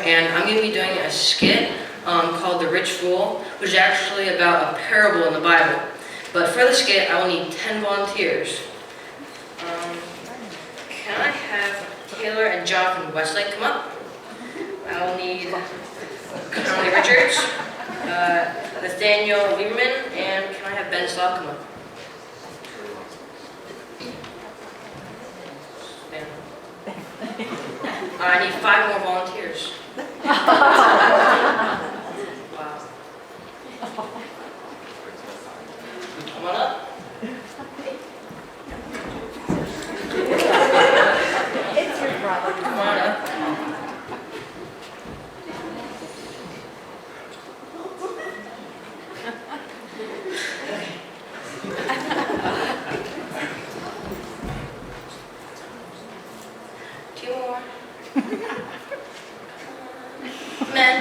and I'm going to be doing a skit called The Rich Fool, which is actually about a parable in the Bible. But for the skit, I will need 10 volunteers. Can I have Taylor and Jonathan Westlake come up? I will need Conley Richards, Nathaniel Lieberman, and can I have Ben Slaw come up? I need 5 more volunteers. Wow. Come on up. It's your brother. Come on up. Two more. Men.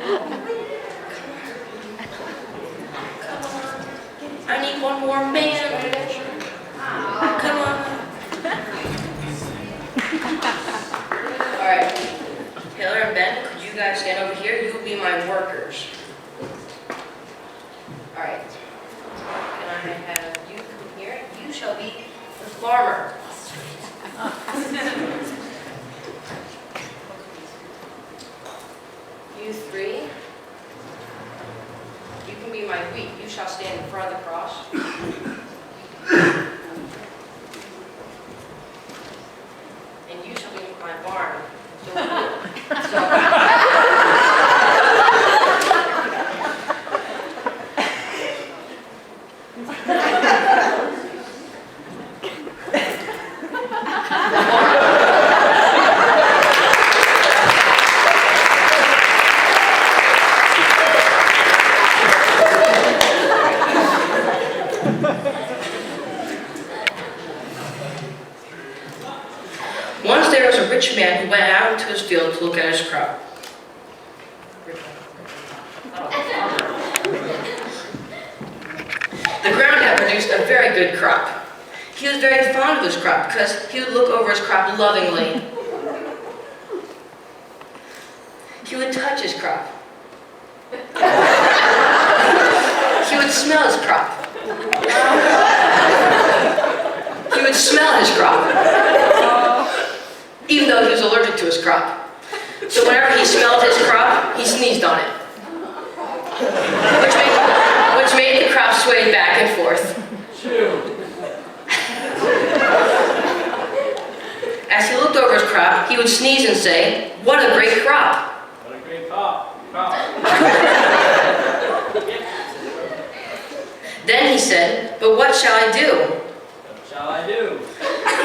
Come on. I need one more man. Come on. Alright. Taylor and Ben, could you guys stand over here? You will be my workers. Alright. Can I have you come here? You shall be the farmer. You 3. You can be my wheat. You shall stand in front of the cross. And you shall be my barn. Once there was a rich man who went out into his field to look at his crop. The ground had produced a very good crop. He was very fond of his crop because he would look over his crop lovingly. He would touch his crop. He would smell his crop. He would smell his crop, even though he was allergic to his crop. So whenever he smelled his crop, he sneezed on it, which made the crop sway back and forth. As he looked over his crop, he would sneeze and say, "What a great crop!" What a great crop. Then he said, "But what shall I do? What shall I do?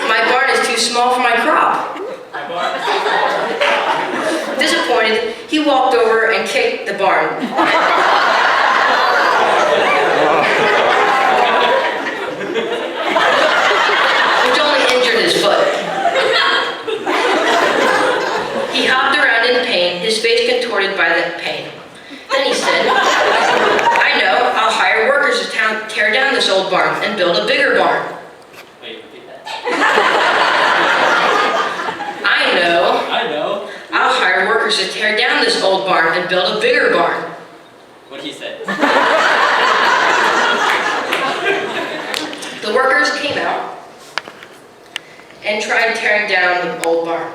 My barn is too small for my crop." My barn is too small. Disappointed, he walked over and kicked the barn. Which only injured his foot. He hopped around in pain, his face contorted by the pain. Then he said, "I know, I'll hire workers to tear down this old barn and build a bigger barn." Wait, repeat that. I know. I'll hire workers to tear down this old barn and build a bigger barn. What he said. The workers came out and tried tearing down the old barn.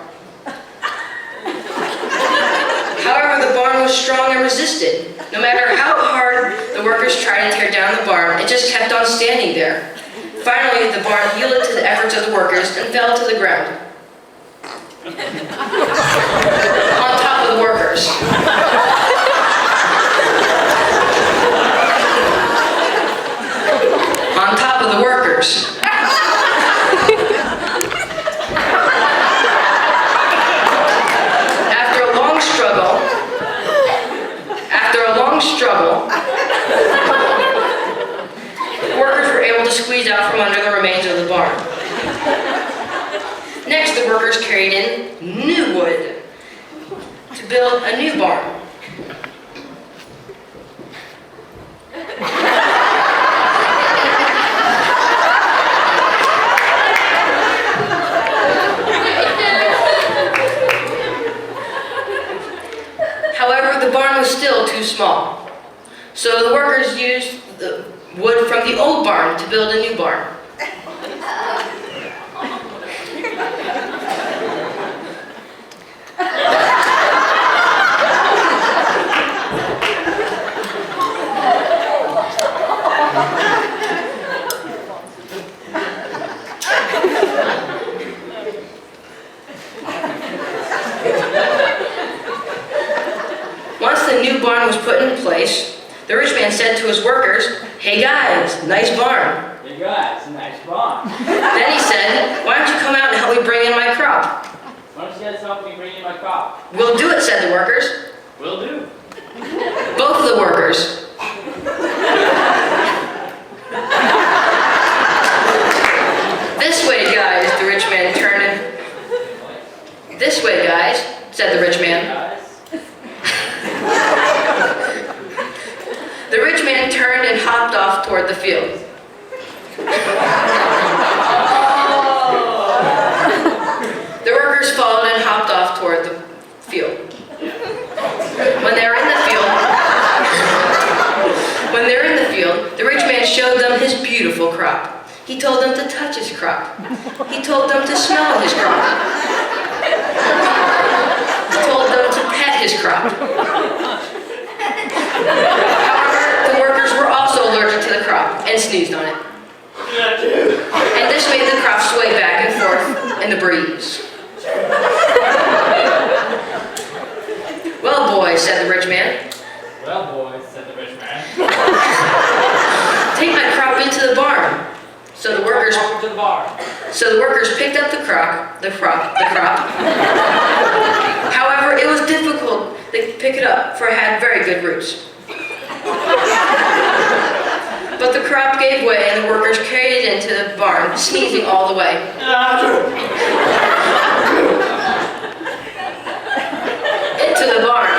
However, the barn was strong and resisted. No matter how hard the workers tried to tear down the barn, it just kept on standing there. Finally, the barn yielded to the efforts of the workers and fell to the ground. On top of the workers. On top of the workers. After a long struggle, the workers were able to squeeze out from under the remains of the barn. Next, the workers carried in new wood to build a new barn. However, the barn was still too small. So the workers used the wood from the old barn to build a new barn. Once the new barn was put in place, the rich man said to his workers, "Hey guys, nice barn." Hey guys, nice barn. Then he said, "Why don't you come out and help me bring in my crop?" Why don't you guys help me bring in my crop? "We'll do it," said the workers. Will do. Both of the workers. "This way, guys," the rich man turned and... "This way, guys," said the rich man. Guys. The rich man turned and hopped off toward the field. The workers followed and hopped off toward the field. When they were in the field, the rich man showed them his beautiful crop. He told them to touch his crop. He told them to smell his crop. He told them to pet his crop. However, the workers were also allergic to the crop and sneezed on it. And this made the crop sway back and forth in the breeze. "Well, boys," said the rich man. Well, boys, said the rich man. "Take my crop into the barn." So the workers Over to the barn. picked up the crop. However, it was difficult to pick it up, for it had very good roots. But the crop gave way, and the workers carried it into the barn, sneezing all the way. Into the barn.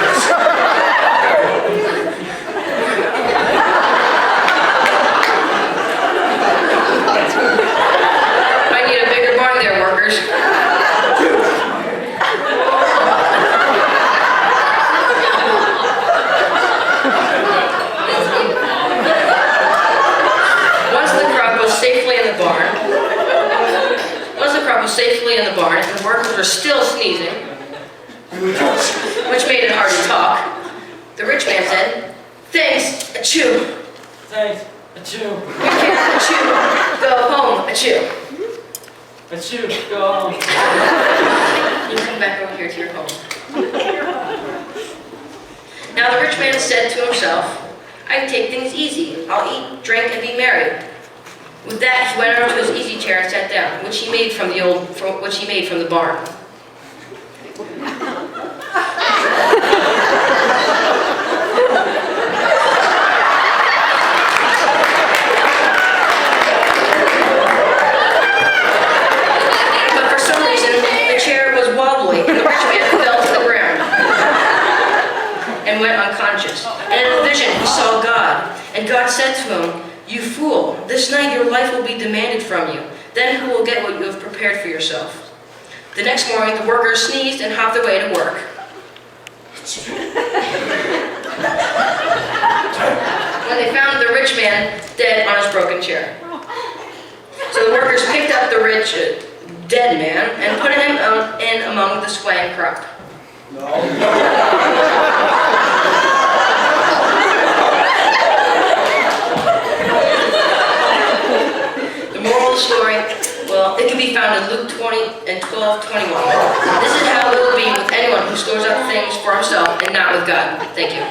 I need a bigger barn there, workers. Once the crop was safely in the barn, and the workers were still sneezing, which made it hard to talk, the rich man said, "Thanks, achoo. Thanks. Achoo. You can't achoo. Go home, achoo." Achoo. Go home. You come back over here to your home. Now the rich man said to himself, "I can take things easy. I'll eat, drink, and be merry." With that, he went over to his easy chair and sat down, which he made from the barn. But for some reason, the chair was wobbly, and the rich man fell to the ground and went unconscious. And in a vision, he saw God, and God said to him, "You fool, this night your life will be demanded from you. Then who will get what you have prepared for yourself?" The next morning, the workers sneezed and hopped away to work. When they found the rich man dead on his broken chair. So the workers picked up the rich dead man and put him in among the swaying crop. The moral of the story, well, it can be found in Luke 20 and 12:21. This is how it will be with anyone who stores up things for himself and not with God. Thank you.